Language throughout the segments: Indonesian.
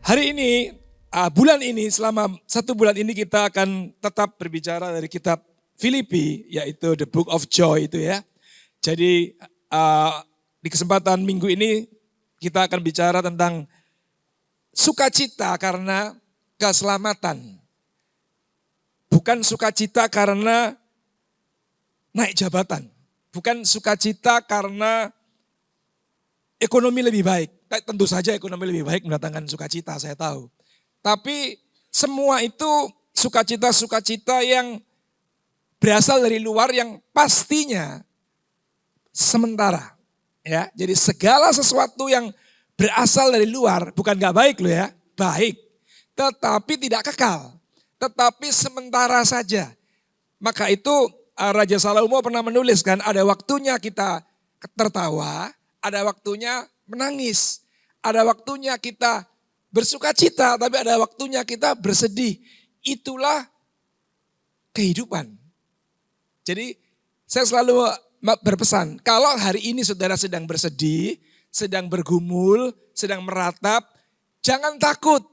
Hari ini, bulan ini, selama 1 bulan ini kita akan tetap berbicara dari kitab Filipi, yaitu The Book of Joy itu ya. Jadi di kesempatan minggu ini kita akan bicara tentang sukacita karena keselamatan. Bukan sukacita karena naik jabatan. Bukan sukacita karena ekonomi lebih baik. Tentu saja ekonomi lebih baik mendatangkan sukacita, saya tahu. Tapi semua itu sukacita-sukacita yang berasal dari luar yang pastinya sementara. Ya, jadi segala sesuatu yang berasal dari luar, bukan gak baik loh ya, baik. Tetapi tidak kekal, tetapi sementara saja. Maka itu Raja Salomo pernah menuliskan, ada waktunya kita tertawa, ada waktunya menangis. Ada waktunya kita bersuka cita, tapi ada waktunya kita bersedih. Itulah kehidupan. Jadi saya selalu berpesan, kalau hari ini saudara sedang bersedih, sedang bergumul, sedang meratap, jangan takut.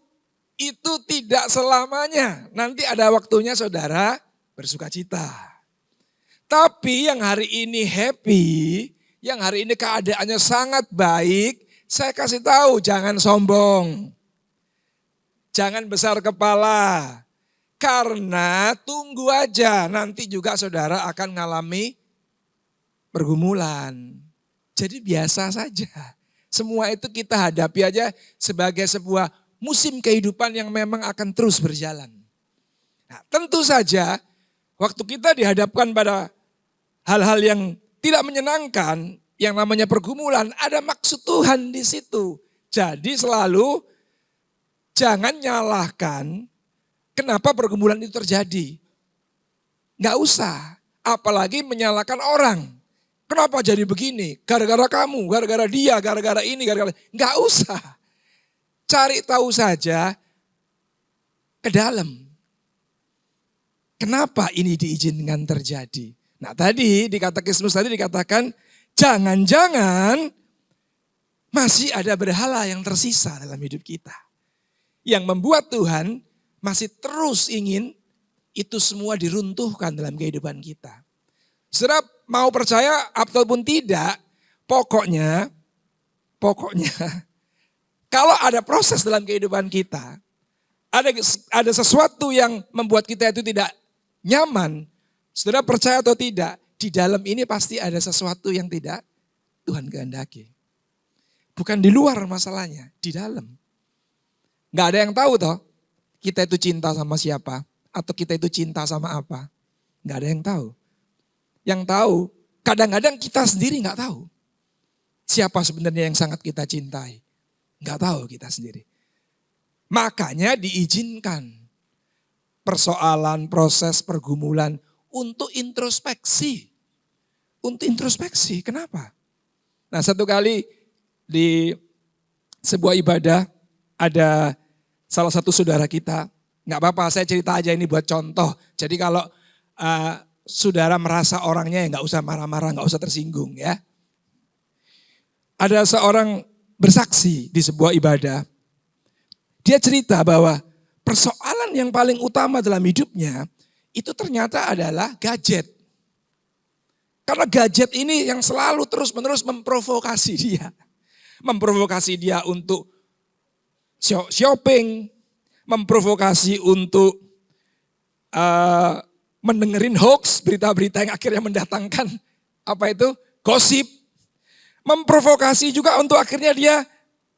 Itu tidak selamanya. Nanti ada waktunya saudara bersuka cita. Tapi yang hari ini happy, yang hari ini keadaannya sangat baik, saya kasih tahu jangan sombong. Jangan besar kepala. Karena tunggu aja nanti juga saudara akan mengalami pergumulan. Jadi biasa saja. Semua itu kita hadapi aja sebagai sebuah musim kehidupan yang memang akan terus berjalan. Nah, tentu saja waktu kita dihadapkan pada hal-hal yang tidak menyenangkan, yang namanya pergumulan, ada maksud Tuhan di situ. Jadi selalu jangan nyalahkan kenapa pergumulan itu terjadi. Nggak usah, apalagi menyalahkan orang. Kenapa jadi begini? Gara-gara kamu, gara-gara dia, gara-gara ini, gara-gara... Nggak usah. Cari tahu saja ke dalam. Kenapa ini diizinkan terjadi? Nah tadi di katekismus tadi dikatakan, jangan-jangan masih ada berhala yang tersisa dalam hidup kita. Yang membuat Tuhan masih terus ingin itu semua diruntuhkan dalam kehidupan kita. Saudara mau percaya ataupun tidak, pokoknya kalau ada proses dalam kehidupan kita, ada sesuatu yang membuat kita itu tidak nyaman, saudara percaya atau tidak, di dalam ini pasti ada sesuatu yang tidak Tuhan kehendaki. Bukan di luar masalahnya, di dalam. Gak ada yang tahu toh, kita itu cinta sama siapa, atau kita itu cinta sama apa. Gak ada yang tahu. Yang tahu, kadang-kadang kita sendiri gak tahu. Siapa sebenarnya yang sangat kita cintai. Gak tahu kita sendiri. Makanya diizinkan persoalan, proses, pergumulan untuk introspeksi. Untuk introspeksi, kenapa? Nah satu kali di sebuah ibadah ada salah satu saudara kita, nggak apa-apa saya cerita aja ini buat contoh. Jadi kalau saudara merasa orangnya ya nggak usah marah-marah, nggak usah tersinggung ya. Ada seorang bersaksi di sebuah ibadah, dia cerita bahwa persoalan yang paling utama dalam hidupnya itu ternyata adalah gadget. Karena gadget ini yang selalu terus-menerus memprovokasi dia. Memprovokasi dia untuk shopping, memprovokasi untuk mendengerin hoax, berita-berita yang akhirnya mendatangkan gosip. Memprovokasi juga untuk akhirnya dia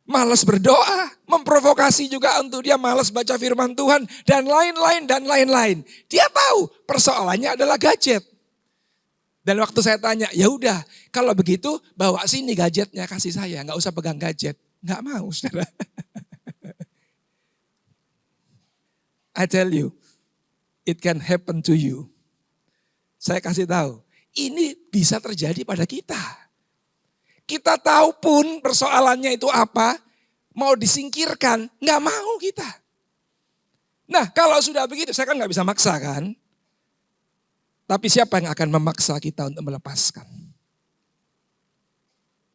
malas berdoa, memprovokasi juga untuk dia malas baca firman Tuhan, dan lain-lain. Dia tahu persoalannya adalah gadget. Dan waktu saya tanya, ya udah kalau begitu bawa sini gadgetnya kasih saya, nggak usah pegang gadget. Nggak mau saudara. I tell you, it can happen to you. Saya kasih tahu, ini bisa terjadi pada kita. Kita tahu pun persoalannya itu apa, mau disingkirkan, nggak mau kita. Nah kalau sudah begitu, saya kan nggak bisa maksa kan. Tapi siapa yang akan memaksa kita untuk melepaskan?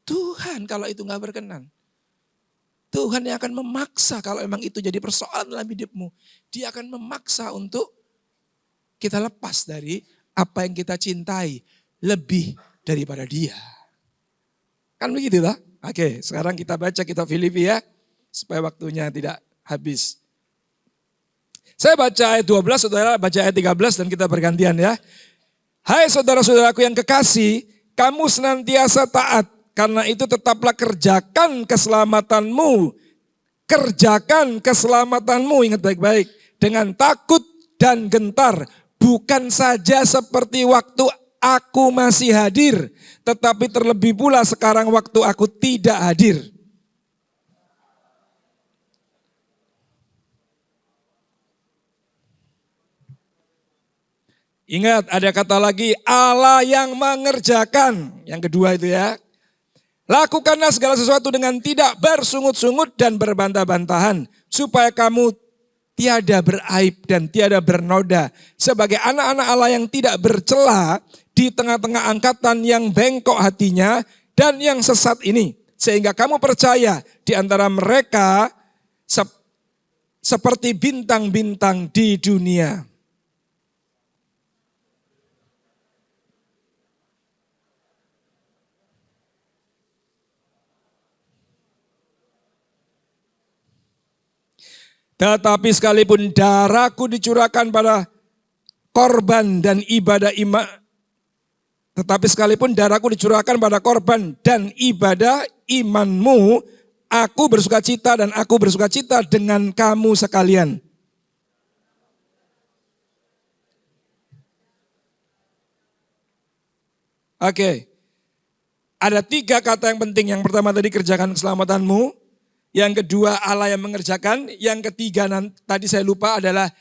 Tuhan kalau itu nggak berkenan. Tuhan yang akan memaksa kalau memang itu jadi persoalan dalam hidupmu. Dia akan memaksa untuk kita lepas dari apa yang kita cintai lebih daripada dia. Kan begitu lah. Oke, sekarang kita baca kitab Filipi ya. Supaya waktunya tidak habis. Saya baca ayat 12, saudara baca ayat 13 dan kita bergantian ya. Hai saudara-saudaraku yang kekasih, kamu senantiasa taat. Karena itu tetaplah kerjakan keselamatanmu. Kerjakan keselamatanmu, ingat baik-baik. Dengan takut dan gentar. Bukan saja seperti waktu aku masih hadir. Tetapi terlebih pula sekarang waktu aku tidak hadir. Ingat ada kata lagi Allah yang mengerjakan. Yang kedua itu ya. Lakukanlah segala sesuatu dengan tidak bersungut-sungut dan berbantah-bantahan. Supaya kamu tiada beraib dan tiada bernoda. Sebagai anak-anak Allah yang tidak bercela di tengah-tengah angkatan yang bengkok hatinya dan yang sesat ini. Sehingga kamu percaya di antara mereka seperti bintang-bintang di dunia. Tetapi sekalipun darahku dicurahkan pada korban dan ibadah imanmu, aku bersukacita dan aku bersukacita dengan kamu sekalian. Oke. Ada 3 kata yang penting. Yang pertama tadi kerjakan keselamatanmu. Yang kedua Allah yang mengerjakan. Yang ketiga tadi saya lupa adalah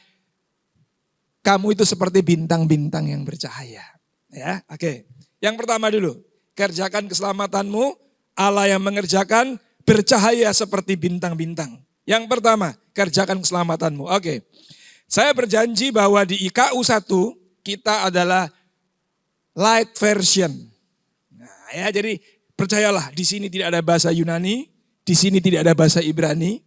kamu itu seperti bintang-bintang yang bercahaya. Ya, oke. Yang pertama dulu, kerjakan keselamatanmu, Allah yang mengerjakan, bercahaya seperti bintang-bintang. Yang pertama, kerjakan keselamatanmu. Oke. Saya berjanji bahwa di IKU 1 kita adalah light version. Nah, ya jadi percayalah di sini tidak ada bahasa Yunani. Di sini tidak ada bahasa Ibrani.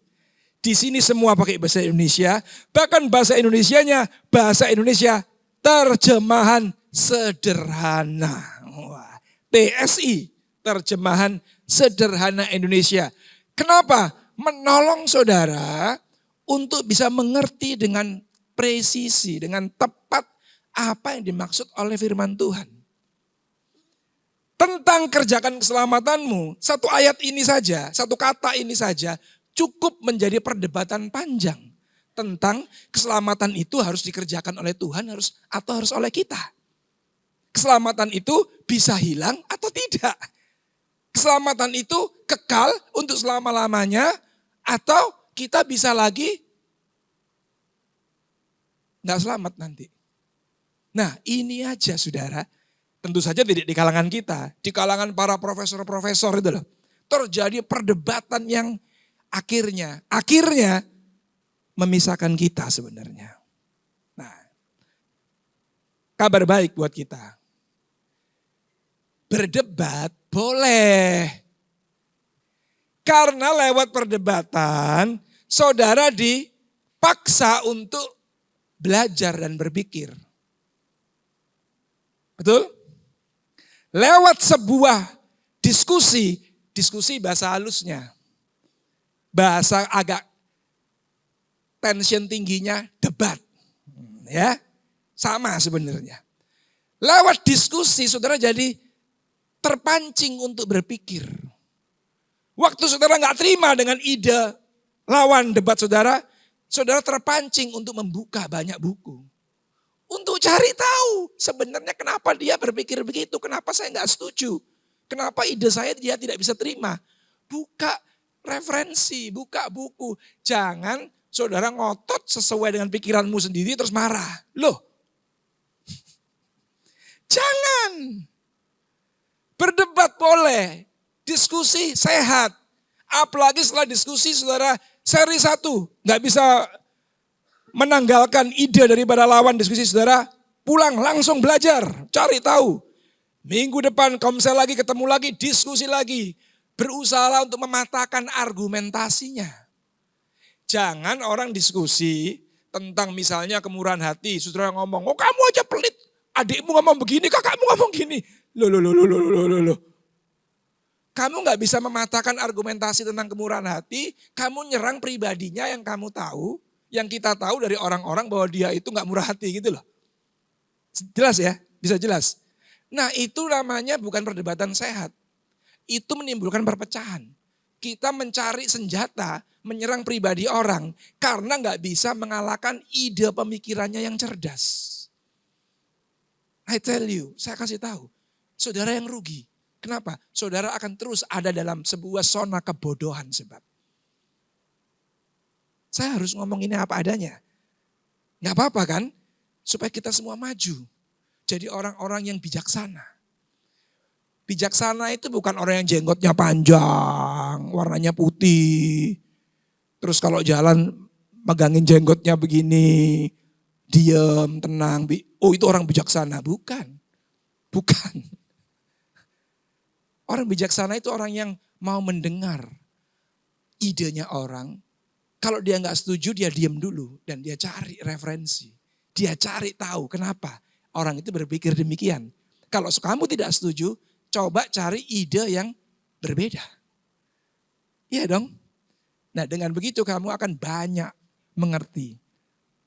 Di sini semua pakai bahasa Indonesia. Bahkan bahasa Indonesianya, bahasa Indonesia terjemahan sederhana. Wah, TSI, terjemahan sederhana Indonesia. Kenapa? Menolong saudara untuk bisa mengerti dengan presisi, dengan tepat apa yang dimaksud oleh firman Tuhan. Tentang kerjakan keselamatanmu, satu ayat ini saja, satu kata ini saja cukup menjadi perdebatan panjang. Tentang keselamatan itu harus dikerjakan oleh Tuhan atau harus oleh kita. Keselamatan itu bisa hilang atau tidak. Keselamatan itu kekal untuk selama-lamanya atau kita bisa lagi nggak selamat nanti. Nah ini aja saudara. Tentu saja tidak di kalangan kita, di kalangan para profesor-profesor itu loh. Terjadi perdebatan yang akhirnya memisahkan kita sebenarnya. Nah, kabar baik buat kita. Berdebat boleh. Karena lewat perdebatan, saudara dipaksa untuk belajar dan berpikir. Betul? Lewat sebuah diskusi bahasa halusnya. Bahasa agak tension tingginya debat. Ya, sama sebenarnya. Lewat diskusi saudara jadi terpancing untuk berpikir. Waktu saudara nggak terima dengan ide lawan debat saudara terpancing untuk membuka banyak buku. Untuk cari tahu sebenarnya kenapa dia berpikir begitu, kenapa saya nggak setuju, kenapa ide saya dia tidak bisa terima. Buka referensi, buka buku. Jangan saudara ngotot sesuai dengan pikiranmu sendiri terus marah. Loh, jangan. Berdebat boleh, diskusi sehat. Apalagi setelah diskusi saudara seri 1, nggak bisa menanggalkan ide daripada lawan diskusi saudara, pulang langsung belajar, cari tahu. Minggu depan komsel lagi, ketemu lagi, diskusi lagi. Berusaha untuk mematahkan argumentasinya. Jangan orang diskusi tentang misalnya kemurahan hati. Saudara ngomong, oh kamu aja pelit. Adikmu ngomong begini, kakakmu ngomong gini. Loh. Kamu gak bisa mematahkan argumentasi tentang kemurahan hati. Kamu nyerang pribadinya yang kamu tahu. Yang kita tahu dari orang-orang bahwa dia itu gak murah hati gitu loh. Jelas ya? Bisa jelas. Nah itu namanya bukan perdebatan sehat. Itu menimbulkan perpecahan. Kita mencari senjata, menyerang pribadi orang. Karena gak bisa mengalahkan ide pemikirannya yang cerdas. I tell you, saya kasih tahu. Saudara yang rugi. Kenapa? Saudara akan terus ada dalam sebuah zona kebodohan sebab. Saya harus ngomong ini apa adanya. Gak apa-apa kan? Supaya kita semua maju. Jadi orang-orang yang bijaksana. Bijaksana itu bukan orang yang jenggotnya panjang, warnanya putih. Terus kalau jalan megangin jenggotnya begini, diam, tenang. Oh itu orang bijaksana. Bukan. Orang bijaksana itu orang yang mau mendengar idenya orang. Kalau dia nggak setuju, dia diam dulu. Dan dia cari referensi. Dia cari tahu kenapa orang itu berpikir demikian. Kalau kamu tidak setuju, coba cari ide yang berbeda. Iya dong. Nah dengan begitu kamu akan banyak mengerti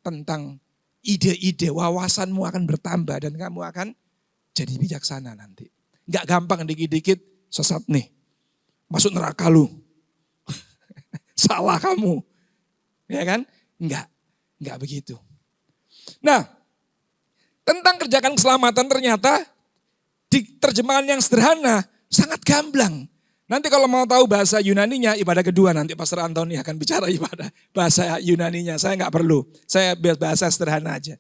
tentang ide-ide, wawasanmu akan bertambah dan kamu akan jadi bijaksana nanti. Gak gampang dikit-dikit sesat nih. Masuk neraka lu. Salah kamu. Ya kan? Enggak begitu. Nah, tentang kerjakan keselamatan ternyata di terjemahan yang sederhana sangat gamblang. Nanti kalau mau tahu bahasa Yunaninya, ibadah kedua nanti Pastor Antoni akan bicara ibadah bahasa Yunaninya. Saya nggak perlu, saya bahasa sederhana aja.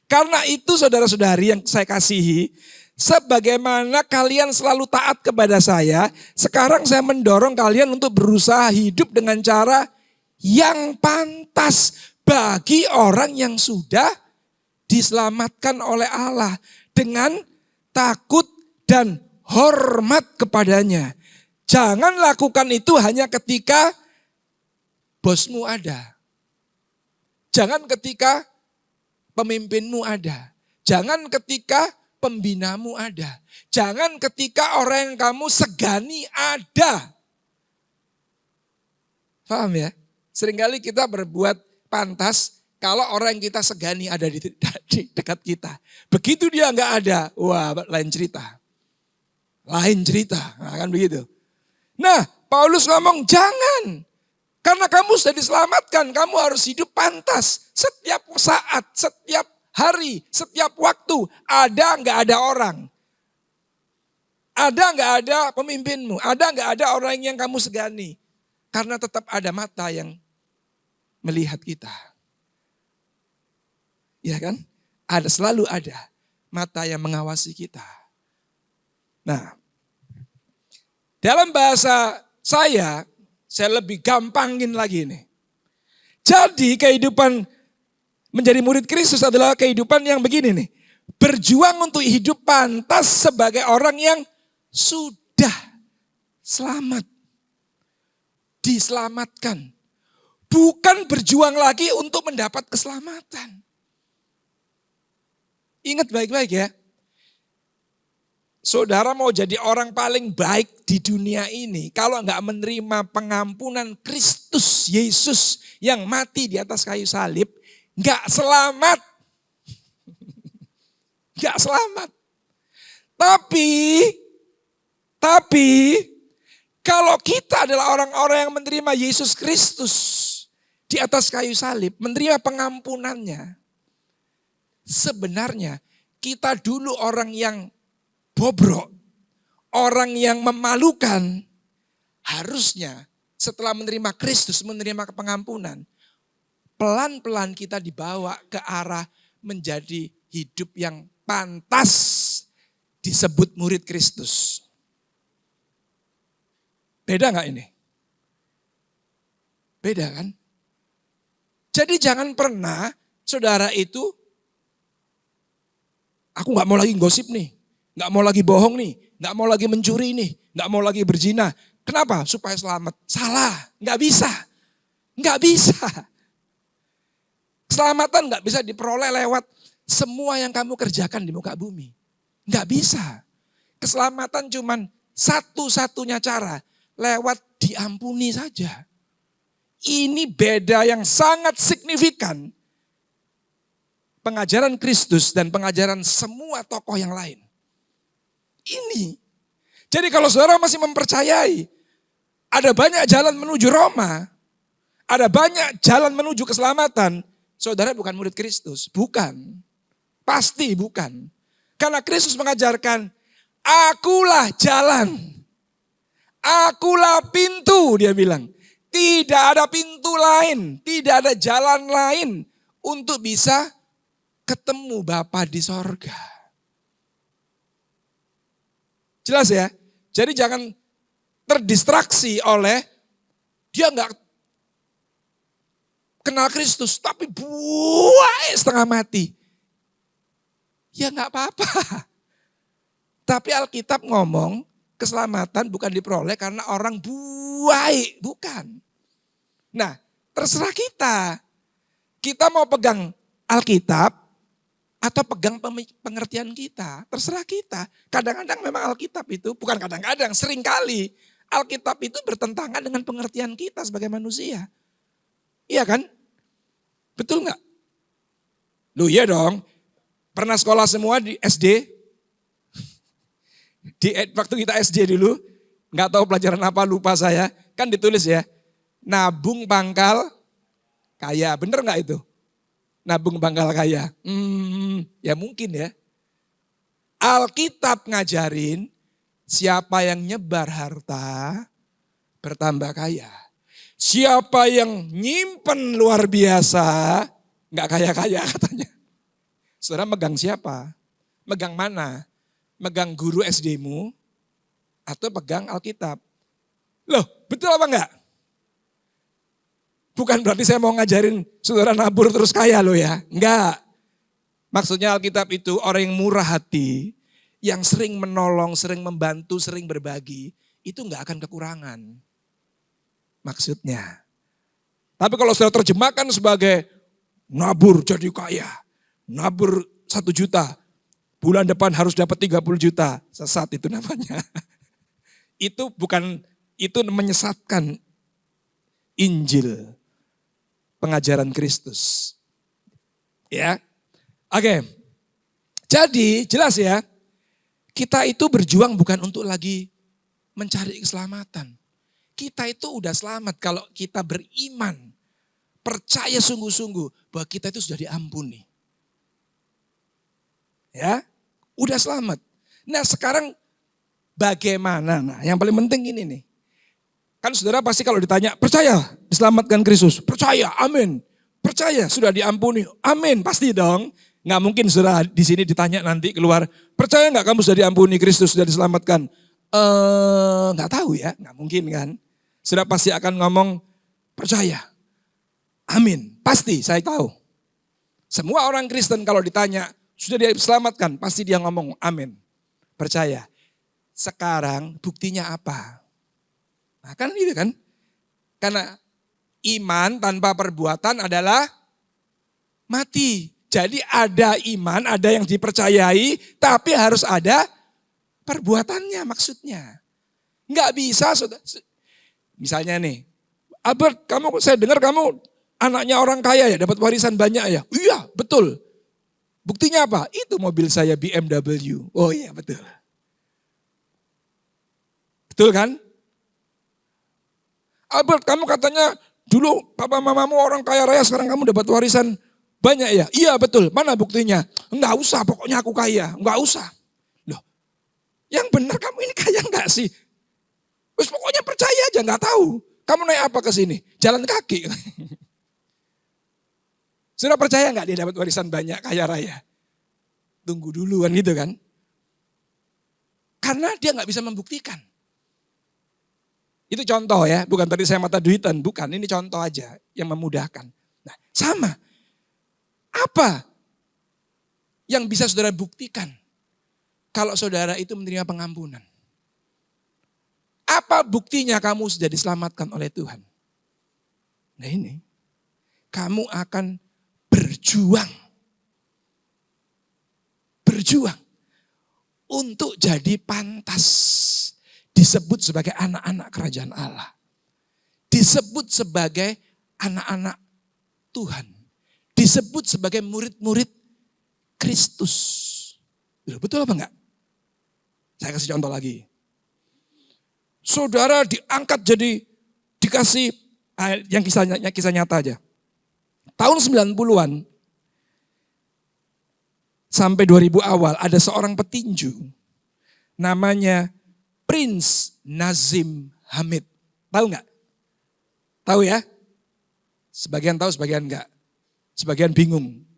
Karena itu saudara-saudari yang saya kasihi, sebagaimana kalian selalu taat kepada saya, sekarang saya mendorong kalian untuk berusaha hidup dengan cara yang pantas bagi orang yang sudah diselamatkan oleh Allah dengan takut dan hormat kepadanya. Jangan lakukan itu hanya ketika bosmu ada. Jangan ketika pemimpinmu ada. Jangan ketika pembinamu ada. Jangan ketika orang yang kamu segani ada. Paham ya? Seringkali kita berbuat pantas kalau orang yang kita segani ada di dekat kita. Begitu dia nggak ada, wah lain cerita. Lain cerita, nah, kan begitu. Nah, Paulus ngomong jangan. Karena kamu sudah diselamatkan, kamu harus hidup pantas. Setiap saat, setiap hari, setiap waktu. Ada nggak ada orang. Ada nggak ada pemimpinmu. Ada nggak ada orang yang kamu segani. Karena tetap ada mata yang melihat kita. Ya kan? Selalu ada mata yang mengawasi kita. Nah, dalam bahasa saya lebih gampangin lagi nih. Jadi kehidupan menjadi murid Kristus adalah kehidupan yang begini nih. Berjuang untuk hidup pantas sebagai orang yang sudah selamat. Diselamatkan. Bukan berjuang lagi untuk mendapat keselamatan. Ingat baik-baik ya. Saudara mau jadi orang paling baik di dunia ini. Kalau nggak menerima pengampunan Kristus Yesus yang mati di atas kayu salib. Nggak selamat. Nggak selamat. Tapi kalau kita adalah orang-orang yang menerima Yesus Kristus di atas kayu salib. Menerima pengampunannya. Sebenarnya kita dulu orang yang bobrok, orang yang memalukan, harusnya setelah menerima Kristus, menerima pengampunan, pelan-pelan kita dibawa ke arah menjadi hidup yang pantas disebut murid Kristus. Beda gak ini? Beda kan? Jadi jangan pernah saudara itu, aku gak mau lagi gosip nih. Gak mau lagi bohong nih, gak mau lagi mencuri nih, gak mau lagi berzina. Kenapa? Supaya selamat. Salah, nggak bisa. Nggak bisa. Keselamatan nggak bisa diperoleh lewat semua yang kamu kerjakan di muka bumi. Nggak bisa. Keselamatan cuman satu-satunya cara, lewat diampuni saja. Ini beda yang sangat signifikan pengajaran Kristus dan pengajaran semua tokoh yang lain. Ini. Jadi kalau saudara masih mempercayai ada banyak jalan menuju Roma, ada banyak jalan menuju keselamatan, saudara bukan murid Kristus. Bukan. Pasti bukan. Karena Kristus mengajarkan, akulah jalan. Akulah pintu, dia bilang. Tidak ada pintu lain, tidak ada jalan lain untuk bisa ketemu Bapa di sorga. Jelas ya? Jadi jangan terdistraksi oleh dia nggak kenal Kristus, tapi buai setengah mati. Ya nggak apa-apa. Tapi Alkitab ngomong keselamatan bukan diperoleh karena orang buai, bukan. Nah, terserah kita. Kita mau pegang Alkitab atau pegang pengertian kita, terserah kita. Kadang-kadang memang Alkitab itu, bukan kadang-kadang, seringkali Alkitab itu bertentangan dengan pengertian kita sebagai manusia. Iya kan? Betul nggak? Loh iya dong. Pernah sekolah semua di SD? Waktu kita SD dulu, nggak tahu pelajaran apa, lupa saya. Kan ditulis ya, nabung pangkal kaya. Bener nggak itu? Nabung pangkal kaya. Ya mungkin ya. Alkitab ngajarin siapa yang nyebar harta bertambah kaya. Siapa yang nyimpen luar biasa nggak kaya-kaya katanya. Saudara megang siapa? Megang mana? Megang guru SD-mu atau pegang Alkitab? Loh, betul apa enggak? Bukan berarti saya mau ngajarin saudara nabur terus kaya loh ya. Enggak. Maksudnya Alkitab itu orang yang murah hati, yang sering menolong, sering membantu, sering berbagi, itu enggak akan kekurangan. Maksudnya. Tapi kalau saudara terjemahkan sebagai nabur jadi kaya, nabur 1 juta, bulan depan harus dapat 30 juta, sesat itu namanya. Itu bukan, itu menyesatkan Injil. Pengajaran Kristus. Ya. Oke. Jadi jelas ya. Kita itu berjuang bukan untuk lagi mencari keselamatan. Kita itu udah selamat kalau kita beriman. Percaya sungguh-sungguh bahwa kita itu sudah diampuni. Ya. Udah selamat. Nah sekarang bagaimana? Nah yang paling penting ini nih. Kan saudara pasti kalau ditanya, percaya diselamatkan Kristus? Percaya, amin. Percaya sudah diampuni, amin. Pasti dong. Nggak mungkin saudara di sini ditanya nanti keluar, percaya nggak kamu sudah diampuni Kristus, sudah diselamatkan? Nggak tahu ya, nggak mungkin kan. Saudara pasti akan ngomong, percaya, amin. Pasti saya tahu. Semua orang Kristen kalau ditanya, sudah diselamatkan? Pasti dia ngomong, amin. Percaya. Sekarang buktinya apa? Nah kan gitu kan. Karena iman tanpa perbuatan adalah mati. Jadi ada iman, ada yang dipercayai, tapi harus ada perbuatannya maksudnya. Enggak bisa, misalnya nih, Albert, saya dengar kamu anaknya orang kaya ya, dapat warisan banyak ya. Iya, betul. Buktinya apa? Itu mobil saya BMW. Oh iya, betul. Betul kan? Albert, kamu katanya dulu papa mamamu orang kaya raya, sekarang kamu dapat warisan banyak ya? Iya betul, mana buktinya? Enggak usah, pokoknya aku kaya, enggak usah. Loh, yang benar kamu ini kaya enggak sih? Terus pokoknya percaya aja, enggak tahu. Kamu naik apa ke sini? Jalan kaki. Sudah percaya enggak dia dapat warisan banyak, kaya raya? Tunggu duluan gitu kan. Karena dia enggak bisa membuktikan. Itu contoh ya, bukan tadi saya mata duitan, bukan. Ini contoh aja yang memudahkan. Nah, sama. Apa yang bisa saudara buktikan kalau saudara itu menerima pengampunan? Apa buktinya kamu sudah diselamatkan oleh Tuhan? Nah ini, kamu akan berjuang. Berjuang untuk jadi pantas disebut sebagai anak-anak kerajaan Allah. Disebut sebagai anak-anak Tuhan. Disebut sebagai murid-murid Kristus. Betul apa enggak? Saya kasih contoh lagi. Saudara diangkat jadi, dikasih, yang kisah nyata aja. Tahun 90-an sampai 2000 awal ada seorang petinju. Namanya Prince Nazim Hamid. Tahu enggak? Tahu ya? Sebagian tahu, sebagian enggak. Sebagian bingung.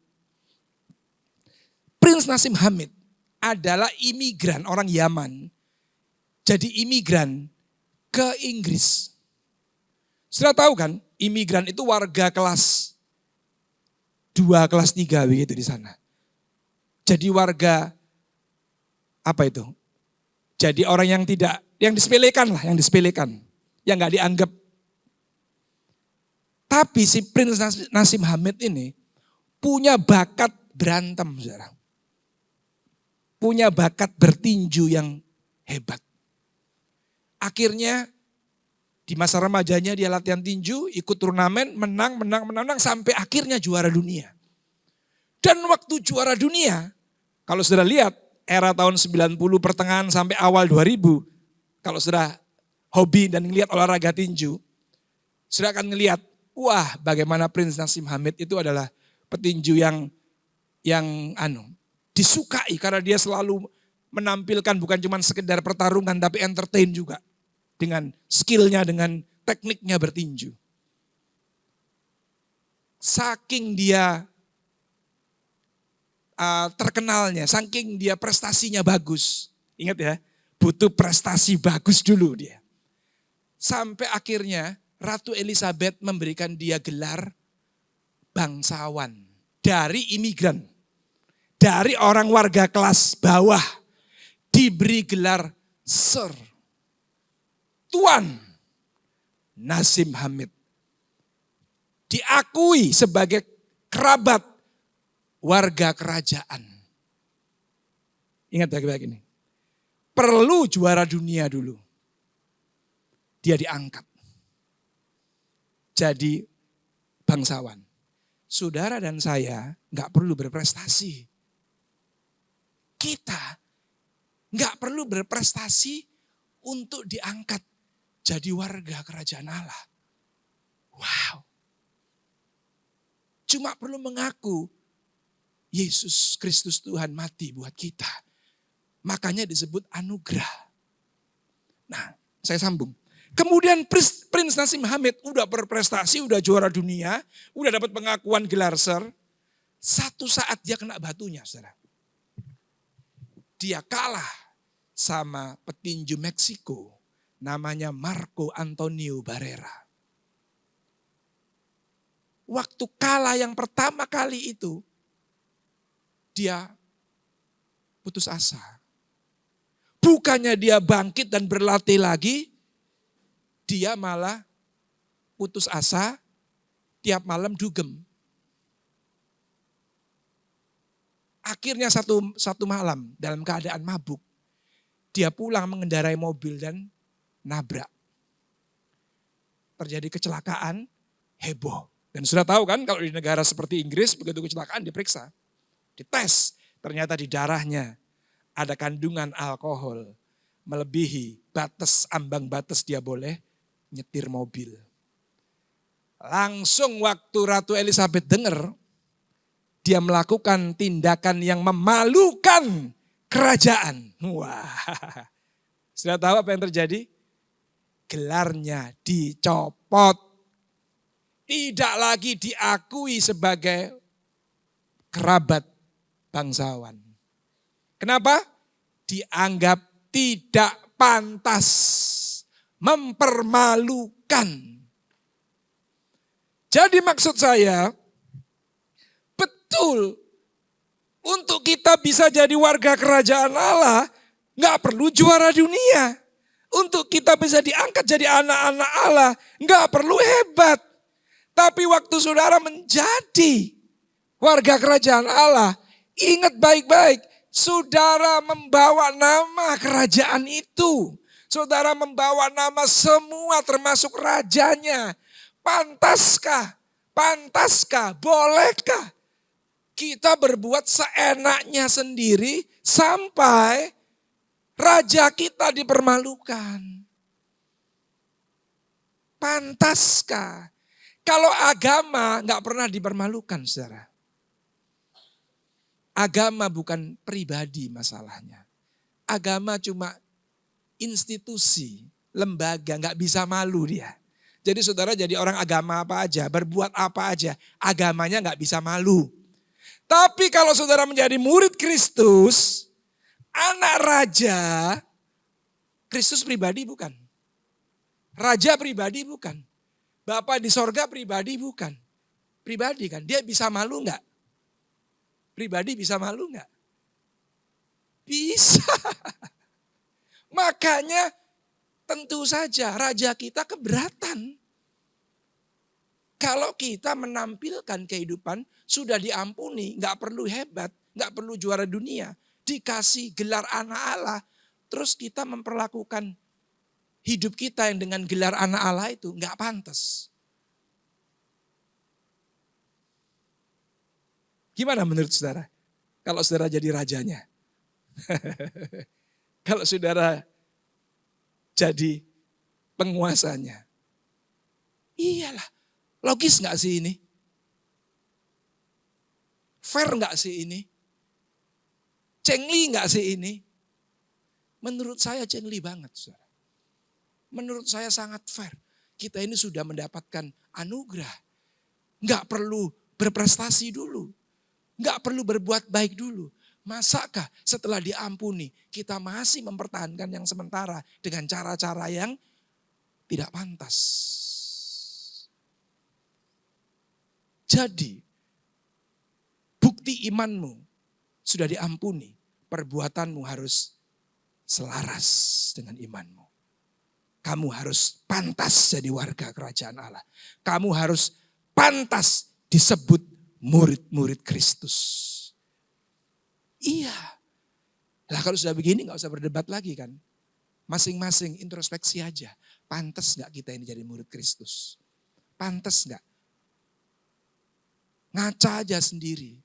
Prince Nazim Hamid adalah imigran orang Yaman. Jadi imigran ke Inggris. Sudah tahu kan, imigran itu warga kelas 2, kelas 3 begitu di sana. Jadi warga, apa itu? Jadi orang yang tidak, yang disepelekan lah, yang disepelekan. Yang gak dianggap. Tapi si Prince Nazim Hamid ini punya bakat berantem, saudara. Punya bakat bertinju yang hebat. Akhirnya di masa remajanya dia latihan tinju, ikut turnamen, menang, sampai akhirnya juara dunia. Dan waktu juara dunia, kalau sudah lihat era tahun 90 pertengahan sampai awal 2000, kalau sudah hobi dan ngelihat olahraga tinju, sudah akan ngelihat, wah bagaimana Prince Nazim Hamid itu adalah petinju yang disukai karena dia selalu menampilkan bukan cuma sekedar pertarungan tapi entertain juga. Dengan skillnya, dengan tekniknya bertinju. Saking dia terkenalnya, saking dia prestasinya bagus. Ingat ya, butuh prestasi bagus dulu dia. Sampai akhirnya Ratu Elizabeth memberikan dia gelar bangsawan dari imigran. Dari orang warga kelas bawah diberi gelar Sir. Tuan Nazim Hamid diakui sebagai kerabat warga kerajaan. Ingat baik-baik ini. Perlu juara dunia dulu. Dia diangkat. Jadi bangsawan. Saudara dan saya gak perlu berprestasi. Kita gak perlu berprestasi untuk diangkat jadi warga kerajaan Allah. Wow. Cuma perlu mengaku Yesus Kristus Tuhan mati buat kita. Makanya disebut anugerah. Nah, saya sambung. Kemudian Prince Nazim Hamid udah berprestasi, udah juara dunia, udah dapat pengakuan gelar Sir. Satu saat dia kena batunya, saudara. Dia kalah sama petinju Meksiko. Namanya Marco Antonio Barrera. Waktu kalah yang pertama kali itu, dia putus asa. Bukannya dia bangkit dan berlatih lagi, dia malah putus asa, tiap malam dugem. Akhirnya satu malam dalam keadaan mabuk, dia pulang mengendarai mobil dan nabrak. Terjadi kecelakaan, heboh. Dan sudah tahu kan kalau di negara seperti Inggris, begitu kecelakaan diperiksa, dites. Ternyata di darahnya ada kandungan alkohol melebihi ambang batas dia boleh nyetir mobil. Langsung waktu Ratu Elizabeth dengar, dia melakukan tindakan yang memalukan kerajaan. Wah, sudah tahu apa yang terjadi? Gelarnya dicopot. Tidak lagi diakui sebagai kerabat bangsawan. Kenapa? Dianggap tidak pantas, mempermalukan. Jadi maksud saya, betul, untuk kita bisa jadi warga kerajaan Allah, gak perlu juara dunia. Untuk kita bisa diangkat jadi anak-anak Allah, nggak perlu hebat. Tapi waktu saudara menjadi warga kerajaan Allah, ingat baik-baik, saudara membawa nama kerajaan itu. Saudara membawa nama semua termasuk rajanya. Pantaskah? Pantaskah? Bolehkah kita berbuat seenaknya sendiri sampai raja kita dipermalukan? Pantaskah? Kalau agama nggak pernah dipermalukan, saudara. Agama bukan pribadi masalahnya. Agama cuma institusi, lembaga, nggak bisa malu dia. Jadi saudara jadi orang agama apa aja, berbuat apa aja, agamanya nggak bisa malu. Tapi kalau saudara menjadi murid Kristus, anak raja, Kristus pribadi bukan. Raja pribadi bukan. Bapa di sorga pribadi bukan. Pribadi kan, dia bisa malu nggak? Pribadi bisa malu nggak? Bisa. Makanya tentu saja raja kita keberatan. Kalau kita menampilkan kehidupan sudah diampuni, nggak perlu hebat, nggak perlu juara dunia, dikasih gelar anak Allah, terus kita memperlakukan hidup kita yang dengan gelar anak Allah itu nggak pantas. Gimana menurut saudara? Kalau saudara jadi rajanya? Kalau saudara jadi penguasanya? Iyalah, logis gak sih ini? Fair gak sih ini? Cengli gak sih ini? Menurut saya cengli banget, saudara. Menurut saya sangat fair. Kita ini sudah mendapatkan anugerah. Gak perlu berprestasi dulu. Gak perlu berbuat baik dulu. Masakah setelah diampuni kita masih mempertahankan yang sementara dengan cara-cara yang tidak pantas. Jadi bukti imanmu sudah diampuni, perbuatanmu harus selaras dengan imanmu. Kamu harus pantas jadi warga kerajaan Allah. Kamu harus pantas disebut murid-murid Kristus. Iya. Lah kalau sudah begini gak usah berdebat lagi kan. Masing-masing introspeksi aja. Pantas gak kita ini jadi murid Kristus? Pantas gak? Ngaca aja sendiri.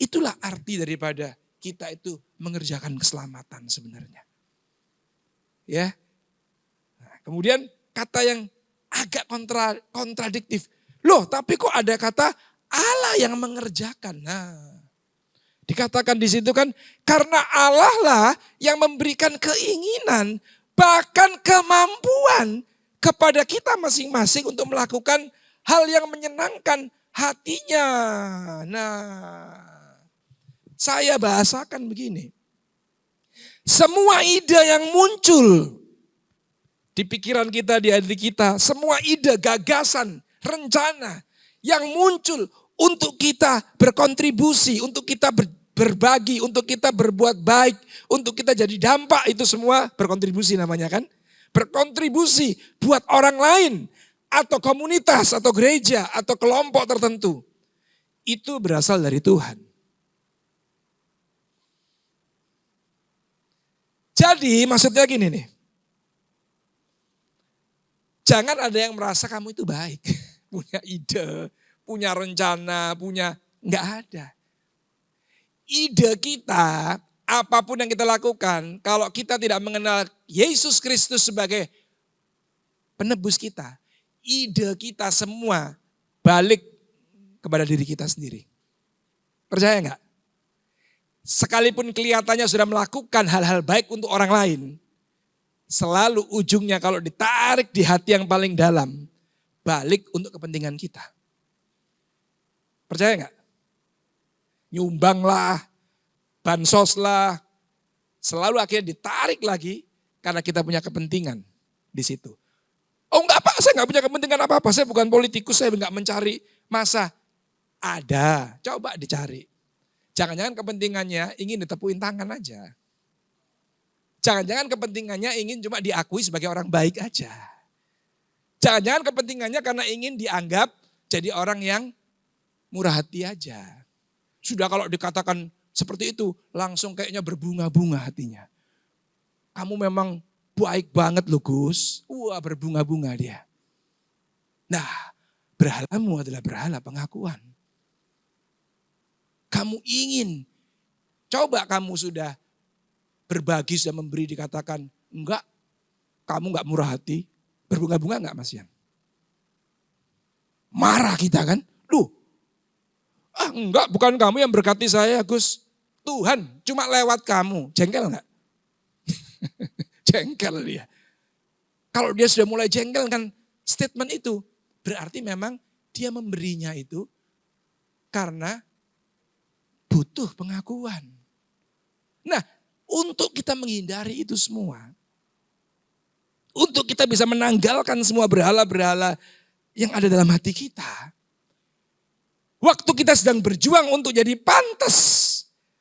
Itulah arti daripada kita itu mengerjakan keselamatan sebenarnya. Ya. Nah, kemudian kata yang agak kontradiktif. Loh tapi kok ada kata Allah yang mengerjakan. Nah, dikatakan di situ kan karena Allah lah yang memberikan keinginan bahkan kemampuan kepada kita masing-masing untuk melakukan hal yang menyenangkan hatinya. Nah, saya bahasakan begini. Semua ide yang muncul di pikiran kita, di hati kita, semua ide, gagasan, rencana yang muncul untuk kita berkontribusi, untuk kita berbagi, untuk kita berbuat baik, untuk kita jadi dampak, itu semua berkontribusi namanya kan. Berkontribusi buat orang lain, atau komunitas, atau gereja, atau kelompok tertentu. Itu berasal dari Tuhan. Jadi maksudnya gini nih. Jangan ada yang merasa kamu itu baik. Punya ide, punya rencana, enggak ada. Ide kita, apapun yang kita lakukan, kalau kita tidak mengenal Yesus Kristus sebagai penebus kita, ide kita semua balik kepada diri kita sendiri. Percaya enggak? Sekalipun kelihatannya sudah melakukan hal-hal baik untuk orang lain, selalu ujungnya kalau ditarik di hati yang paling dalam, balik untuk kepentingan kita. Percaya nggak? Nyumbang lah, bansos lah, selalu akhirnya ditarik lagi karena kita punya kepentingan di situ. Oh enggak Pak, saya nggak punya kepentingan apa-apa, saya bukan politikus, saya nggak mencari masa. Ada, coba dicari. Jangan-jangan kepentingannya ingin ditepuin tangan aja. Jangan-jangan kepentingannya ingin cuma diakui sebagai orang baik aja. Jangan-jangan kepentingannya karena ingin dianggap jadi orang yang murah hati aja. Sudah kalau dikatakan seperti itu, langsung kayaknya berbunga-bunga hatinya. Kamu memang baik banget loh Gus. Wah, berbunga-bunga dia. Nah, berhalamu adalah berhala pengakuan. Kamu ingin, coba kamu sudah berbagi, sudah memberi, dikatakan, enggak, kamu enggak murah hati. Berbunga-bunga enggak Mas Yan? Marah kita kan? Enggak, bukan kamu yang berkati saya Gus. Tuhan cuma lewat kamu. Jengkel enggak? Jengkel dia. Kalau dia sudah mulai jengkel kan statement itu, berarti memang dia memberinya itu karena butuh pengakuan. Nah, untuk kita menghindari itu semua, untuk kita bisa menanggalkan semua berhala-berhala yang ada dalam hati kita, waktu kita sedang berjuang untuk jadi pantas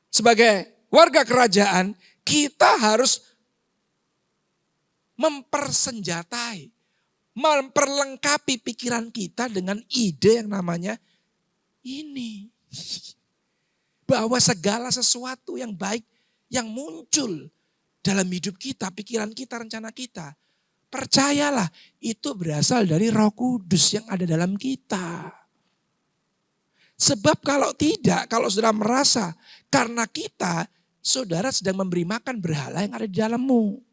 sebagai warga kerajaan, kita harus mempersenjatai, memperlengkapi pikiran kita dengan ide yang namanya ini. Bahwa segala sesuatu yang baik yang muncul dalam hidup kita, pikiran kita, rencana kita, percayalah itu berasal dari Roh Kudus yang ada dalam kita. Sebab kalau tidak, kalau saudara merasa karena kita, saudara sedang memberi makan berhala yang ada di dalammu.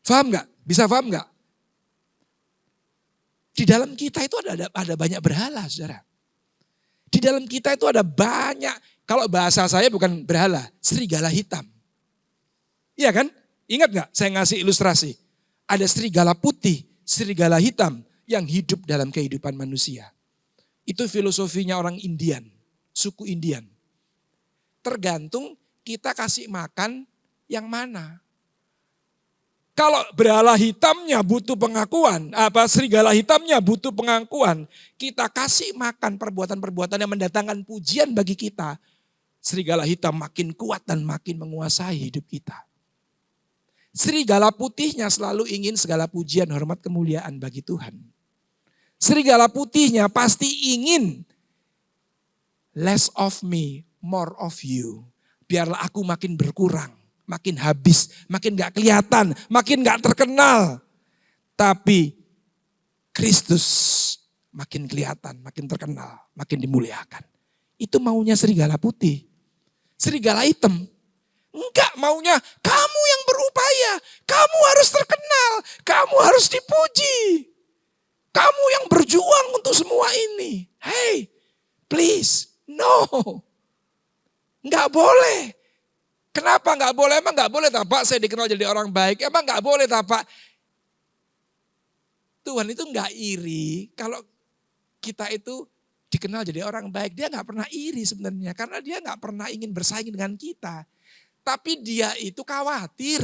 Paham gak? Bisa paham gak? Di dalam kita itu ada banyak berhala, saudara. Di dalam kita itu ada banyak, kalau bahasa saya bukan berhala, serigala hitam. Iya kan? Ingat gak saya ngasih ilustrasi? Ada serigala putih, serigala hitam yang hidup dalam kehidupan manusia. Itu filosofinya orang Indian, suku Indian. Tergantung kita kasih makan yang mana. Kalau berhala hitamnya butuh pengakuan, serigala hitamnya butuh pengakuan, kita kasih makan perbuatan-perbuatan yang mendatangkan pujian bagi kita, serigala hitam makin kuat dan makin menguasai hidup kita. Serigala putihnya selalu ingin segala pujian, hormat, kemuliaan bagi Tuhan. Serigala putihnya pasti ingin less of me, more of you. Biarlah aku makin berkurang. Makin habis, makin gak kelihatan, makin gak terkenal. Tapi Kristus makin kelihatan, makin terkenal, makin dimuliakan. Itu maunya serigala putih. Serigala hitam, enggak, maunya kamu yang berupaya, kamu harus terkenal, kamu harus dipuji. Kamu yang berjuang untuk semua ini. Hey, please, no. Enggak boleh. Kenapa enggak boleh? Emang enggak boleh tak Pak saya dikenal jadi orang baik? Emang enggak boleh tak Pak? Tuhan itu enggak iri kalau kita itu dikenal jadi orang baik. Dia enggak pernah iri sebenarnya karena dia enggak pernah ingin bersaing dengan kita. Tapi dia itu khawatir.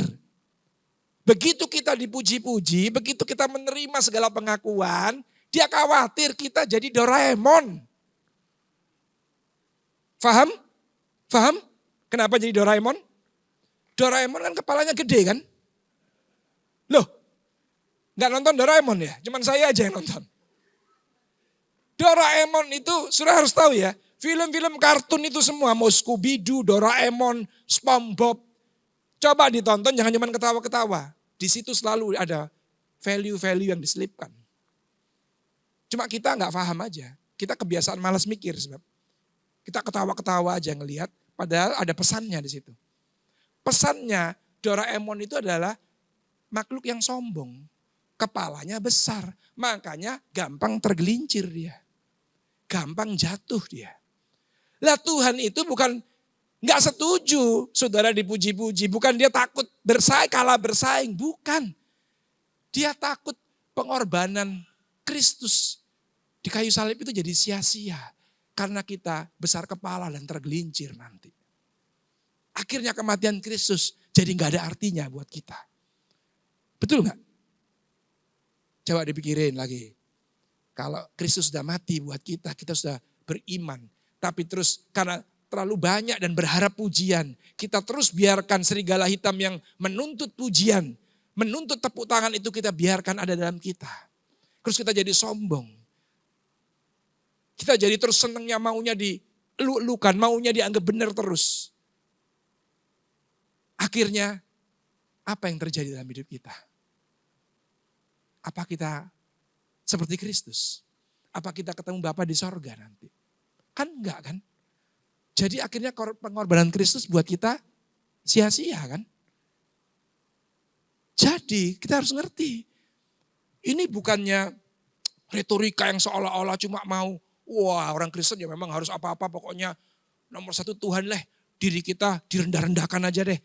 Begitu kita dipuji-puji, begitu kita menerima segala pengakuan, dia khawatir kita jadi Doraemon. Faham? Faham? Kenapa jadi Doraemon? Doraemon kan kepalanya gede kan? Loh, gak nonton Doraemon ya? Cuman saya aja yang nonton. Doraemon itu, sudah harus tahu ya, film-film kartun itu semua, mau Scooby-Doo, Doraemon, SpongeBob. Coba ditonton, jangan cuma ketawa-ketawa. Di situ selalu ada value-value yang diselipkan. Cuma kita gak paham aja. Kita kebiasaan malas mikir sebab. Kita ketawa-ketawa aja ngelihat. Padahal ada pesannya di situ. Pesannya Doraemon itu adalah makhluk yang sombong. Kepalanya besar. Makanya gampang tergelincir dia. Gampang jatuh dia. Lah Tuhan itu bukan gak setuju saudara dipuji-puji. Bukan dia takut bersaing, kalah bersaing. Bukan. Dia takut pengorbanan Kristus di kayu salib itu jadi sia-sia. Karena kita besar kepala dan tergelincir nanti. Akhirnya kematian Kristus jadi gak ada artinya buat kita. Betul gak? Coba dipikirin lagi. Kalau Kristus sudah mati buat kita, kita sudah beriman. Tapi terus karena terlalu banyak dan berharap pujian. Kita terus biarkan serigala hitam yang menuntut pujian, menuntut tepuk tangan itu kita biarkan ada dalam kita. Terus kita jadi sombong. Kita jadi terus senangnya maunya dielu-elukan, maunya dianggap benar terus. Akhirnya apa yang terjadi dalam hidup kita? Apa kita seperti Kristus? Apa kita ketemu Bapa di sorga nanti? Kan enggak kan? Jadi akhirnya pengorbanan Kristus buat kita sia-sia kan? Jadi kita harus ngerti. Ini bukannya retorika yang seolah-olah cuma mau, wah orang Kristen ya memang harus apa-apa pokoknya nomor satu Tuhan lah. Diri kita direndah-rendahkan aja deh.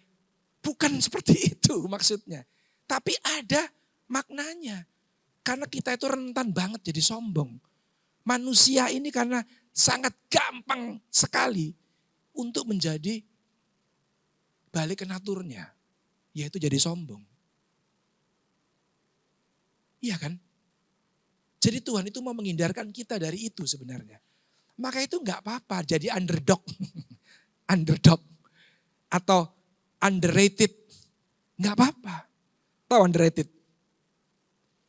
Bukan seperti itu maksudnya. Tapi ada maknanya. Karena kita itu rentan banget jadi sombong. Manusia ini karena sangat gampang sekali untuk menjadi balik ke naturnya. Yaitu jadi sombong. Iya kan? Jadi Tuhan itu mau menghindarkan kita dari itu sebenarnya. Maka itu enggak apa-apa jadi underdog. Underdog. Atau underrated. Enggak apa-apa. Tahu underrated?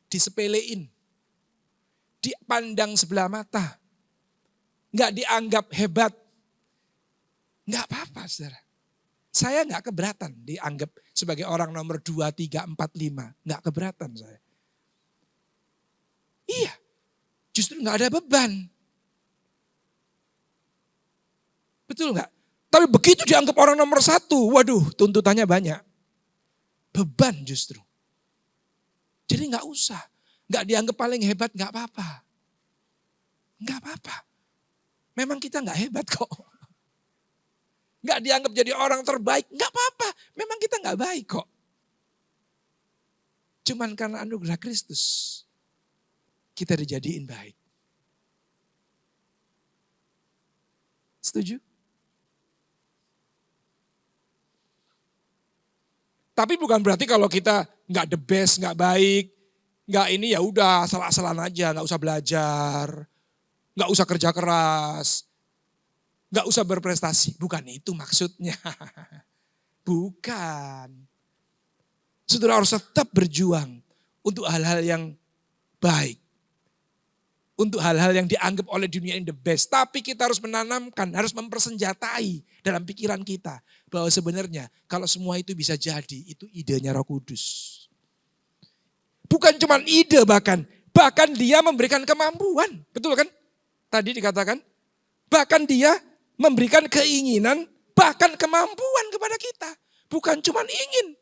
Disepelein. Dipandang sebelah mata. Enggak dianggap hebat. Enggak apa-apa saudara. Saya enggak keberatan dianggap sebagai orang nomor 2, 3, 4, 5. Enggak keberatan saya. Iya, justru enggak ada beban. Betul enggak? Tapi begitu dianggap orang nomor 1, waduh tuntutannya banyak. Beban justru. Jadi enggak usah. Enggak dianggap paling hebat enggak apa-apa. Enggak apa-apa. Memang kita enggak hebat kok. Enggak dianggap jadi orang terbaik, enggak apa-apa. Memang kita enggak baik kok. Cuman karena anugerah Kristus, kita dijadiin baik. Setuju? Tapi bukan berarti kalau kita nggak the best, nggak baik, nggak ini ya udah asal-asalan aja, nggak usah belajar, nggak usah kerja keras, nggak usah berprestasi. Bukan itu maksudnya. Bukan. Saudara harus tetap berjuang untuk hal-hal yang baik. Untuk hal-hal yang dianggap oleh dunia ini the best. Tapi kita harus menanamkan, harus mempersenjatai dalam pikiran kita. Bahwa sebenarnya kalau semua itu bisa jadi, itu idenya Roh Kudus. Bukan cuma ide bahkan dia memberikan kemampuan. Betul kan? Tadi dikatakan, bahkan dia memberikan keinginan, bahkan kemampuan kepada kita. Bukan cuma ingin,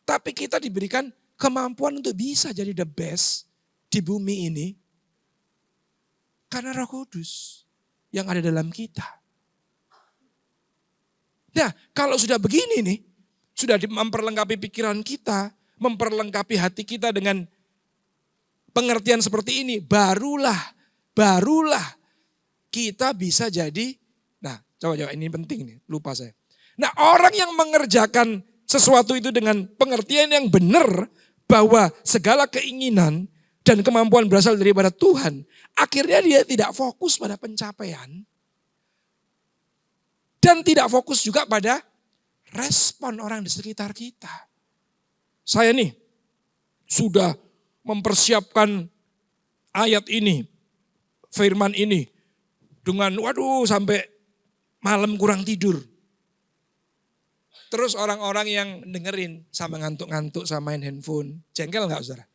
tapi kita diberikan kemampuan untuk bisa jadi the best di bumi ini. Karena Roh Kudus yang ada dalam kita. Nah, kalau sudah begini nih, sudah memperlengkapi pikiran kita, memperlengkapi hati kita dengan pengertian seperti ini, barulah kita bisa jadi, nah coba ini penting nih, lupa saya. Nah, orang yang mengerjakan sesuatu itu dengan pengertian yang benar, bahwa segala keinginan dan kemampuan berasal daripada Tuhan, akhirnya dia tidak fokus pada pencapaian dan tidak fokus juga pada respon orang di sekitar kita. Saya nih sudah mempersiapkan ayat ini, firman ini dengan sampai malam kurang tidur. Terus orang-orang yang dengerin sama ngantuk-ngantuk sama main handphone, jengkel enggak saudara?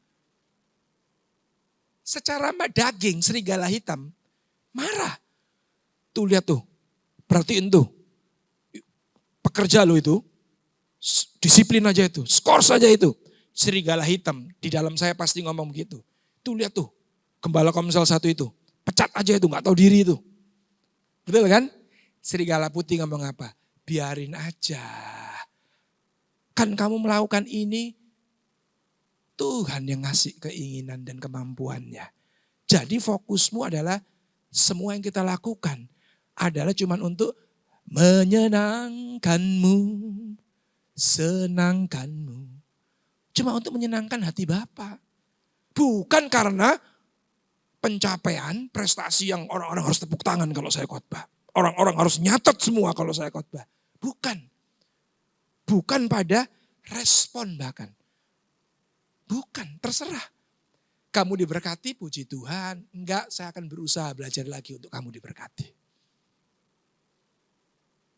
Secara daging serigala hitam marah. Tuh lihat tuh, perhatiin tuh. Pekerja lo itu, disiplin aja itu, skor saja itu. Serigala hitam, di dalam saya pasti ngomong begitu. Tuh lihat tuh, gembala Komsel 1 itu, pecat aja itu, gak tahu diri itu. Betul kan? Serigala putih ngomong apa? Biarin aja. Kan kamu melakukan ini, Tuhan yang ngasih keinginan dan kemampuannya. Jadi fokusmu adalah semua yang kita lakukan adalah cuman untuk menyenangkanmu, senangkanmu. Cuma untuk menyenangkan hati Bapa. Bukan karena pencapaian, prestasi yang orang-orang harus tepuk tangan kalau saya khotbah. orang-orang harus nyatet semua kalau saya khotbah. Bukan. Bukan pada respon bahkan. Bukan, terserah. Kamu diberkati, puji Tuhan. Enggak, saya akan berusaha belajar lagi untuk kamu diberkati.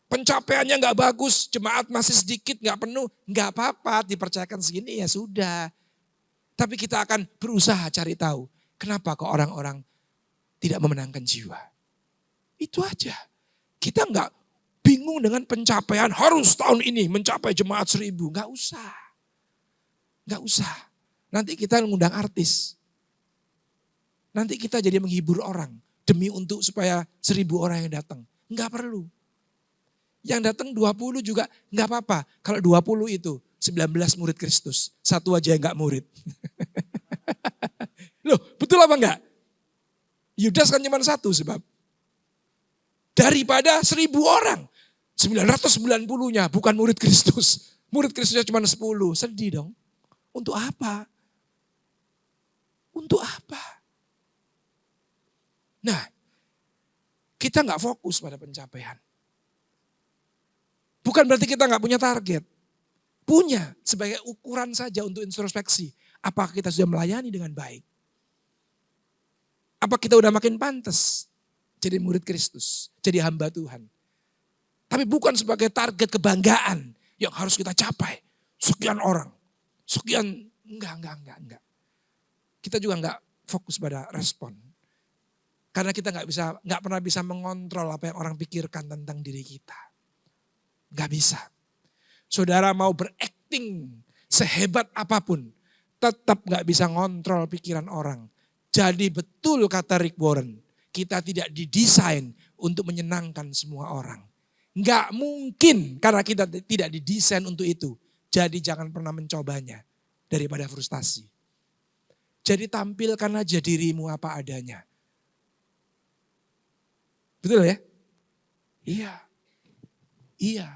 Pencapaiannya enggak bagus, jemaat masih sedikit, enggak penuh. Enggak apa-apa, dipercayakan segini ya sudah. Tapi kita akan berusaha cari tahu. Kenapa kok orang-orang tidak memenangkan jiwa. Itu aja. Kita enggak bingung dengan pencapaian harus tahun ini mencapai jemaat 1000. Enggak usah. Enggak usah. Nanti kita mengundang artis. Nanti kita jadi menghibur orang. Demi untuk supaya 1000 orang yang datang. Enggak perlu. Yang datang 20 juga enggak apa-apa. Kalau 20 itu 19 murid Kristus. Satu aja yang enggak murid. Loh betul apa enggak? Yudas kan cuma satu sebab. Daripada 1000 orang. 990-nya bukan murid Kristus. Murid Kristusnya cuma 10. Sedih dong. Untuk apa? Untuk apa? Nah, kita nggak fokus pada pencapaian. Bukan berarti kita nggak punya target. Punya sebagai ukuran saja untuk introspeksi. Apakah kita sudah melayani dengan baik? Apa kita udah makin pantas jadi murid Kristus, jadi hamba Tuhan. Tapi bukan sebagai target kebanggaan yang harus kita capai. Sekian orang, sekian, enggak. Kita juga enggak fokus pada respon. Karena kita enggak pernah bisa mengontrol apa yang orang pikirkan tentang diri kita. Enggak bisa. Saudara mau berakting sehebat apapun, tetap enggak bisa ngontrol pikiran orang. Jadi betul kata Rick Warren, kita tidak didesain untuk menyenangkan semua orang. Enggak mungkin karena kita tidak didesain untuk itu. Jadi jangan pernah mencobanya daripada frustasi. Jadi tampilkan aja dirimu apa adanya. Betul ya? Iya.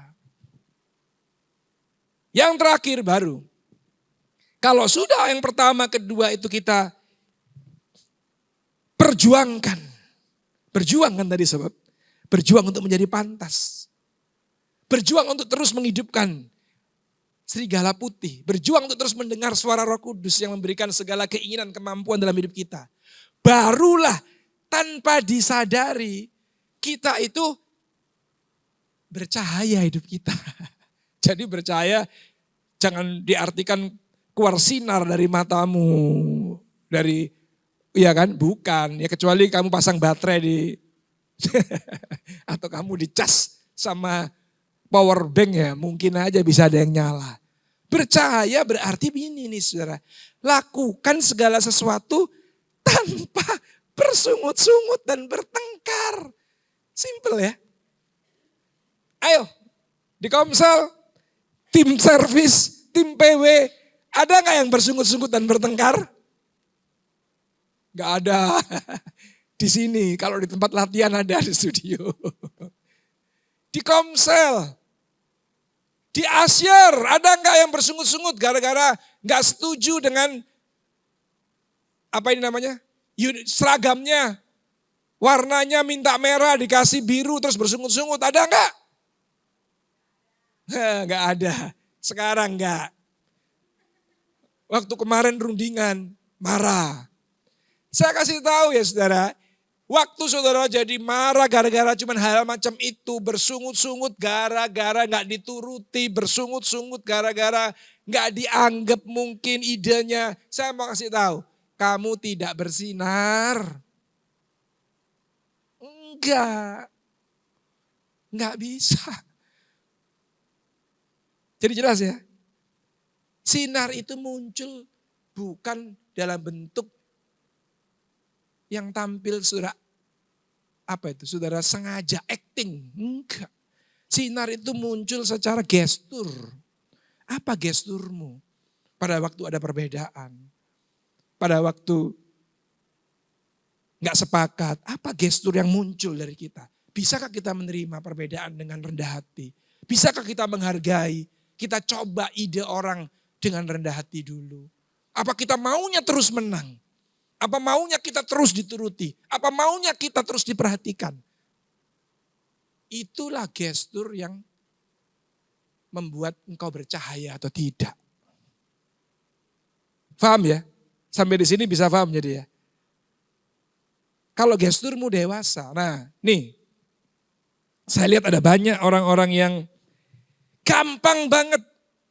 Yang terakhir baru. Kalau sudah yang pertama, kedua itu kita perjuangkan. Berjuangkan tadi sebab. Berjuang untuk menjadi pantas. Berjuang untuk terus menghidupkan serigala putih. Berjuang untuk terus mendengar suara Roh Kudus yang memberikan segala keinginan, kemampuan dalam hidup kita. Barulah tanpa disadari kita itu bercahaya hidup kita. Jadi bercahaya jangan diartikan keluar sinar dari matamu. Iya kan? Bukan. Ya kecuali kamu pasang baterai di atau kamu dicas sama power bank ya. Mungkin aja bisa ada yang nyala. Bercahaya berarti ini nih saudara. Lakukan segala sesuatu tanpa bersungut-sungut dan bertengkar. Simple ya. Ayo di Komsel, tim servis, tim PW. Ada gak yang bersungut-sungut dan bertengkar? Gak ada. Di sini, kalau di tempat latihan ada di studio. Di Komsel, di Asyir, ada gak yang bersungut-sungut gara-gara gak setuju dengan apa ini namanya? Seragamnya, warnanya minta merah dikasih biru terus bersungut-sungut, ada gak? Gak ada, sekarang gak. Waktu kemarin rundingan, marah. Saya kasih tahu ya saudara, waktu saudara jadi marah gara-gara cuma hal macam itu, bersungut-sungut gara-gara gak dituruti, bersungut-sungut gara-gara gak dianggap mungkin idenya. Saya mau kasih tahu, kamu tidak bersinar. Enggak bisa. Jadi jelas ya, sinar itu muncul bukan dalam bentuk yang tampil saudara, apa itu saudara sengaja acting, enggak. Sinar itu muncul secara gestur. Apa gesturmu? Pada waktu ada perbedaan, pada waktu enggak sepakat, apa gestur yang muncul dari kita? Bisakah kita menerima perbedaan dengan rendah hati? Bisakah kita menghargai? Kita coba ide orang dengan rendah hati dulu. Apa kita maunya terus menang? Apa maunya kita terus dituruti? Apa maunya kita terus diperhatikan? itulah gestur yang membuat engkau bercahaya atau tidak. Paham ya? Sampai di sini bisa paham jadi ya. Kalau gesturmu dewasa, nah nih, saya lihat ada banyak orang-orang yang gampang banget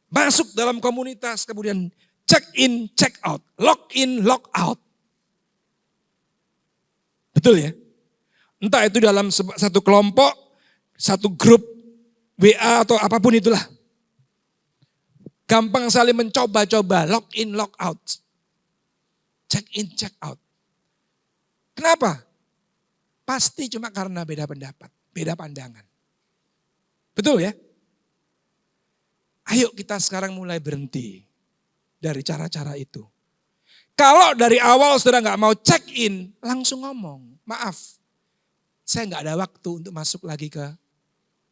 masuk dalam komunitas, kemudian check in, check out, log in, log out. Betul ya? Entah itu dalam satu kelompok, satu grup WA atau apapun itulah. Gampang saling mencoba-coba, log in, log out. Check in, check out. Kenapa? Pasti cuma karena beda pendapat, beda pandangan. Betul ya? Ayo kita sekarang mulai berhenti dari cara-cara itu. Kalau dari awal saudara nggak mau check in, langsung ngomong, maaf, saya nggak ada waktu untuk masuk lagi ke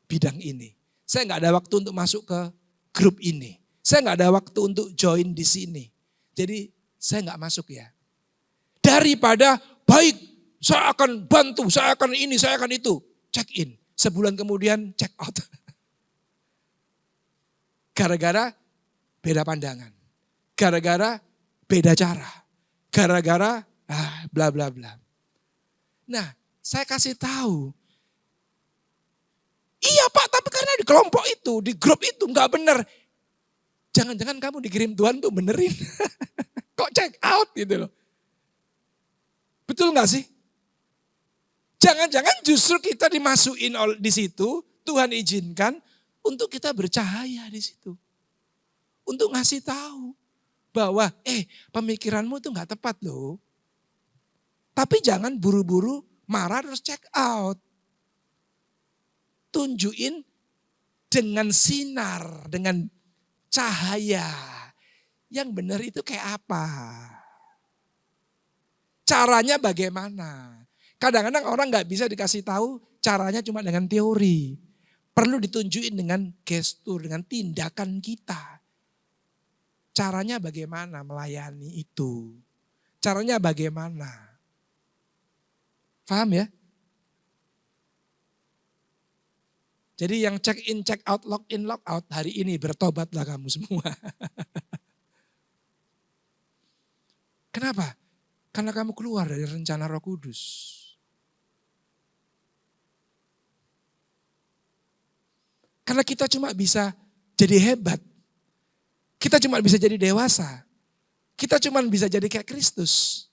bidang ini. Saya nggak ada waktu untuk masuk ke grup ini. Saya nggak ada waktu untuk join di sini. Jadi saya nggak masuk ya. Daripada baik, saya akan bantu, saya akan ini, saya akan itu. Check in. Sebulan kemudian check out. Gara-gara beda pandangan. Gara-gara beda cara. Gara-gara bla bla bla. Nah, saya kasih tahu. Iya Pak, tapi karena di kelompok itu, di grup itu nggak benar. Jangan-jangan kamu dikirim Tuhan untuk benerin. Kok check out gitu loh. Betul nggak sih? Jangan-jangan justru kita dimasukin di situ, Tuhan izinkan untuk kita bercahaya di situ. Untuk ngasih tahu bahwa pemikiranmu itu nggak tepat loh. Tapi jangan buru-buru marah terus check out. Tunjukin dengan sinar, dengan cahaya. Yang benar itu kayak apa? Caranya bagaimana? Kadang-kadang orang nggak bisa dikasih tahu caranya cuma dengan teori. Perlu ditunjukin dengan gestur, dengan tindakan kita. Caranya bagaimana melayani itu? Caranya bagaimana? Paham ya? Jadi yang check in, check out, log in, log out hari ini bertobatlah kamu semua. Kenapa? Karena kamu keluar dari rencana Roh Kudus. Karena kita cuma bisa jadi hebat. Kita cuma bisa jadi dewasa. Kita cuma bisa jadi kayak Kristus.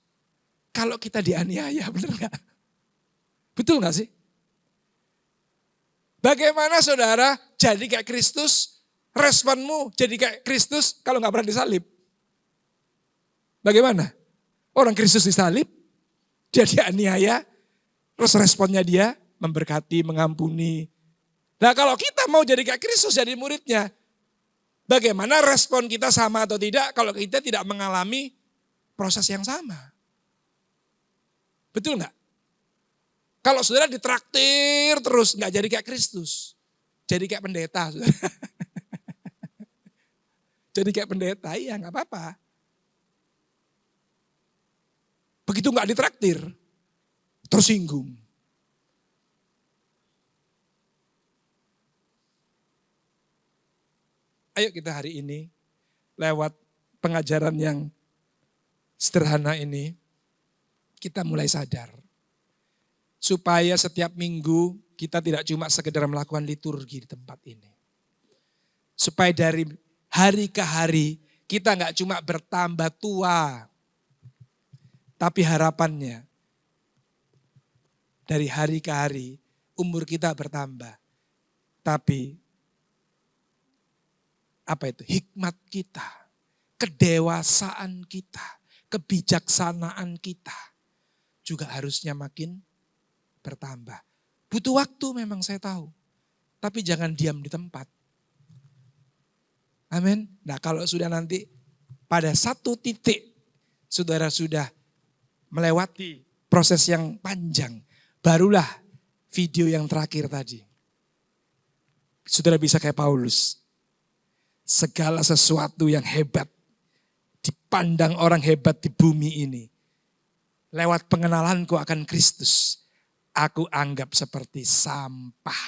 Kalau kita dianiaya, bener gak? Betul gak sih? Bagaimana saudara jadi kayak Kristus, responmu jadi kayak Kristus kalau gak pernah disalib? Bagaimana? Orang Kristus disalib, dia dianiaya, terus responnya dia memberkati, mengampuni. Nah kalau kita mau jadi kayak Kristus, jadi muridnya, bagaimana respon kita sama atau tidak kalau kita tidak mengalami proses yang sama? Betul nggak? Kalau saudara ditraktir terus nggak jadi kayak Kristus, jadi kayak pendeta. Jadi kayak pendeta, iya nggak apa-apa. Begitu nggak ditraktir, tersinggung. Ayo kita hari ini lewat pengajaran yang sederhana ini, kita mulai sadar. Supaya setiap minggu kita tidak cuma sekedar melakukan liturgi di tempat ini. Supaya dari hari ke hari kita nggak cuma bertambah tua. Tapi harapannya dari hari ke hari umur kita bertambah. Tapi apa itu? Hikmat kita, kedewasaan kita, kebijaksanaan kita juga harusnya makin bertambah. Butuh waktu memang saya tahu. Tapi jangan diam di tempat. Amin. Nah kalau sudah nanti pada satu titik saudara sudah melewati proses yang panjang. Barulah video yang terakhir tadi. Saudara bisa kayak Paulus. Segala sesuatu yang hebat dipandang orang hebat di bumi ini. Lewat pengenalanku akan Kristus. Aku anggap seperti sampah.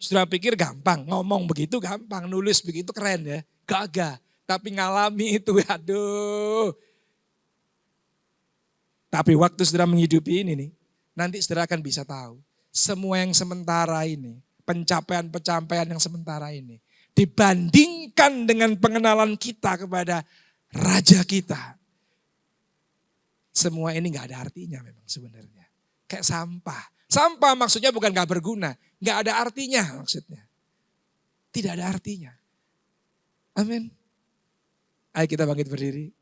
Saudara pikir gampang, ngomong begitu gampang, nulis begitu keren ya. Gagah, tapi ngalami itu aduh. Tapi waktu saudara menghidupi ini nih, nanti saudara akan bisa tahu. Semua yang sementara ini, pencapaian-pencapaian yang sementara ini. Dibandingkan dengan pengenalan kita kepada Raja kita. Semua ini gak ada artinya memang sebenarnya. Kayak sampah. Sampah maksudnya bukan gak berguna. Gak ada artinya maksudnya. Tidak ada artinya. Amin. Ayo kita bangkit berdiri.